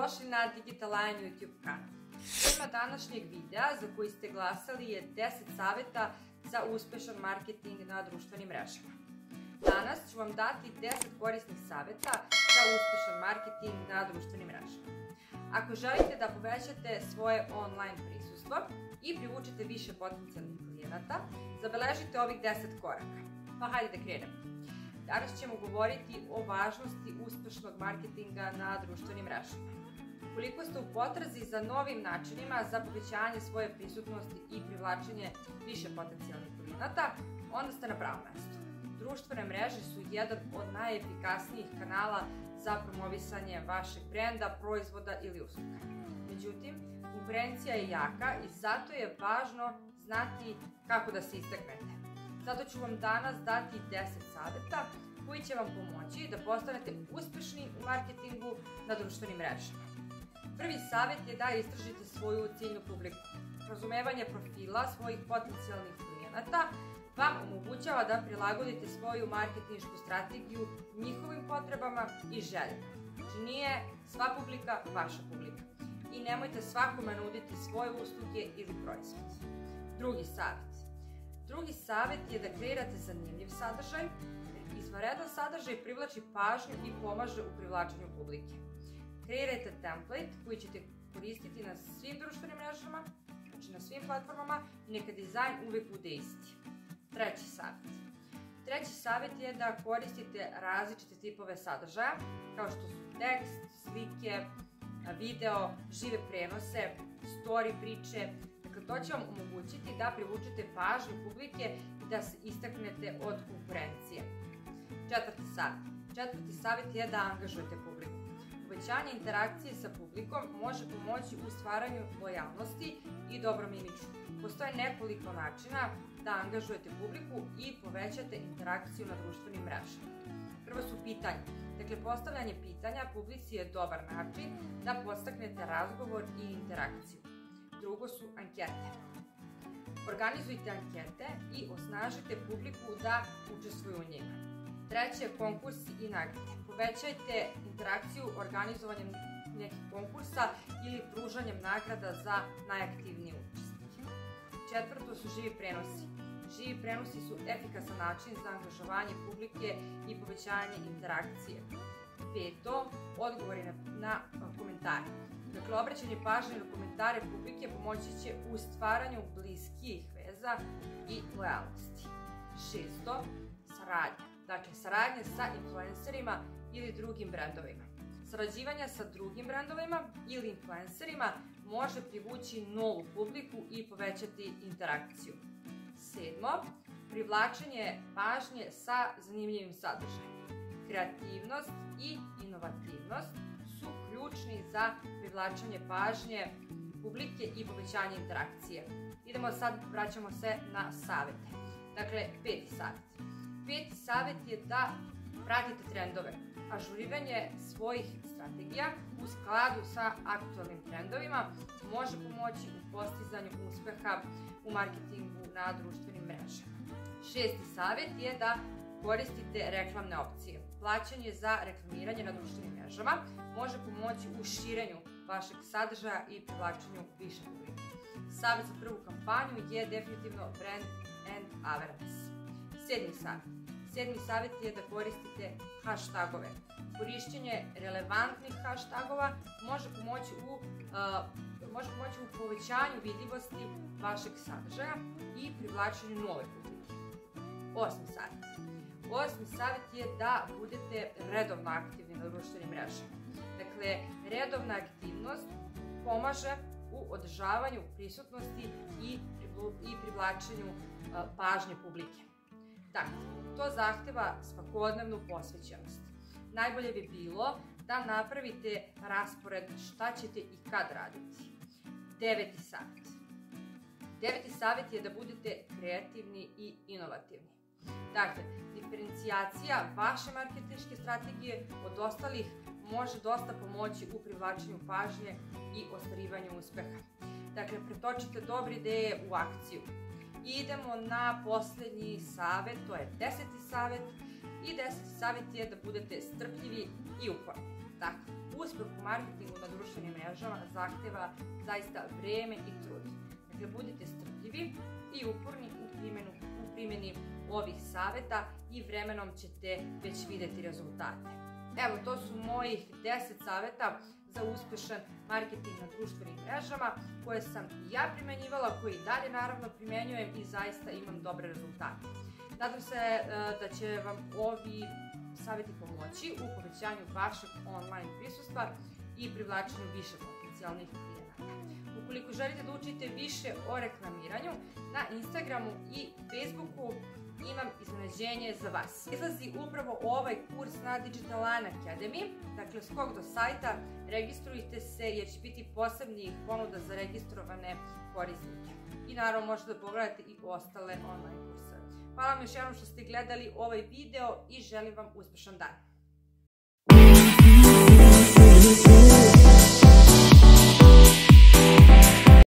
Dobrodošli na Digital Lion YouTube kanal. Tema današnjeg videa za koji ste glasali je 10 saveta za uspešan marketing na društvenim mrežama. Danas ću vam dati 10 korisnih saveta za uspešan marketing na društvenim mrežama. Ako želite da povećate svoje online prisustvo i privučete više potencijalnih klijenata, zabeležite ovih 10 koraka. Pa hajde da krenemo. Danas ćemo govoriti o važnosti uspešnog marketinga na društvenim mrežama. Ukoliko ste u potrazi za novim načinima za povećanje svoje prisutnosti i privlačenje više potencijalnih klijenata, onda ste na pravom mestu. Društvene mreže su jedan od najefikasnijih kanala za promovisanje vašeg brenda, proizvoda ili usluga. Međutim, konkurencija je jaka i zato je važno znati kako da se istaknete. Zato ću vam danas dati 10 saveta koji će vam pomoći da postanete uspešni u marketingu na društvenim mrežama. Prvi savet je da istražite svoju ciljnu publiku. Razumevanje profila svojih potencijalnih klijenata vam omogućava da prilagodite svoju marketinšku strategiju njihovim potrebama i željama. Znači nije sva publika vaša publika i nemojte svakome nuditi svoje usluge ili proizvod. Drugi savet je da kreirate zanimljiv sadržaj. Izvanredan sadržaj privlači pažnju i pomaže u privlačenju publike. Kreirajte template koji ćete koristiti na svim društvenim mrežama, znači na svim platformama i neka dizajn uvek bude isti. Treći savet je da koristite različite tipove sadržaja, kao što su tekst, slike, video, žive prenose, story priče. Dakle, to će vam omogućiti da privučete pažnju publike i da se istaknete od konkurencije. Četvrti savet je da angažujete publiku. Povećanje interakcije sa publikom može pomoći u stvaranju lojalnosti i dobrom imidžu. Postoje nekoliko načina da angažujete publiku i povećate interakciju na društvenim mrežama. Prvo su pitanja. Dakle, postavljanje pitanja publici je dobar način da podstaknete razgovor i interakciju. Drugo su ankete. Organizujte ankete i osnažite publiku da učestvuju u njima. Treće je konkursi i nagrade. Povećajte interakciju organizovanjem nekih konkursa ili pružanjem nagrada za najaktivnije učesnike. Četvrto su živi prenosi. Živi prenosi su efikasan način za angažovanje publike i povećanje interakcije. Peto, odgovori na komentare. Dakle, obraćanje pažnje na komentare publike pomoći će u stvaranju bliskijih veza i lojalnosti. Šesto, saradnja. Dakle, saradnja sa influencerima ili drugim brendovima. Sarađivanje sa drugim brendovima ili influencerima može privući novu publiku i povećati interakciju. Sedmo, privlačenje pažnje sa zanimljivim sadržajem. Kreativnost i inovativnost su ključni za privlačenje pažnje publike i povećanje interakcije. Idemo sad, vraćamo se na savete. Dakle, Peti savet je da pratite trendove. Ažuriranje svojih strategija u skladu sa aktualnim trendovima može pomoći u postizanju uspeha u marketingu na društvenim mrežama. Šesti savet je da koristite reklamne opcije. Plaćanje za reklamiranje na društvenim mrežama može pomoći u širenju vašeg sadržaja i privlačenju više publike. Savet za prvu kampanju je definitivno brand and awareness. Sedmi savet je da koristite hashtagove. Korišćenje relevantnih hashtagova može pomoći u povećanju vidljivosti vašeg sadržaja i privlačenju nove publike. Osmi savet je da budete redovno aktivni na društvenim mrežama. Dakle, redovna aktivnost pomaže u održavanju prisutnosti i privlačenju pažnje publike. Dakle, to zahteva svakodnevnu posvećenost. Najbolje bi bilo da napravite raspored šta ćete i kad raditi. Deveti savet je da budete kreativni i inovativni. Dakle, diferencijacija vaše marketinške strategije od ostalih može dosta pomoći u privlačenju pažnje i ostvarivanju uspeha. Dakle, pretočite dobre ideje u akciju. Idemo na poslednji savet, to je 10. savet. I 10. savet je da budete strpljivi i uporni. saveta. Uspeh u marketingu na društvenim mrežama zahteva zaista vreme i trud. Dakle, budite strpljivi i uporni u primjeni ovih saveta i vremenom ćete već videti rezultate. Evo, to su mojih 10 saveta za uspešan marketing na društvenim mrežama koje sam i ja primenjivala, koje i dalje naravno primenjujem i zaista imam dobre rezultate. Nadam se da će vam ovi savjeti pomoći u povećanju vašeg online prisustva i privlačenju više potencijalnih klijenata. Ukoliko želite da učite više o reklamiranju, na Instagramu i Facebooku imam iznenađenje za vas. Izlazi upravo ovaj kurs na Digital Line Academy, dakle skok do sajta, registrujte se jer će biti posebnih ponuda za registrovane korisnike. I naravno možete da pogledate i ostale online kurseve. Hvala vam još jednom što ste gledali ovaj video i želim vam uspešan dan.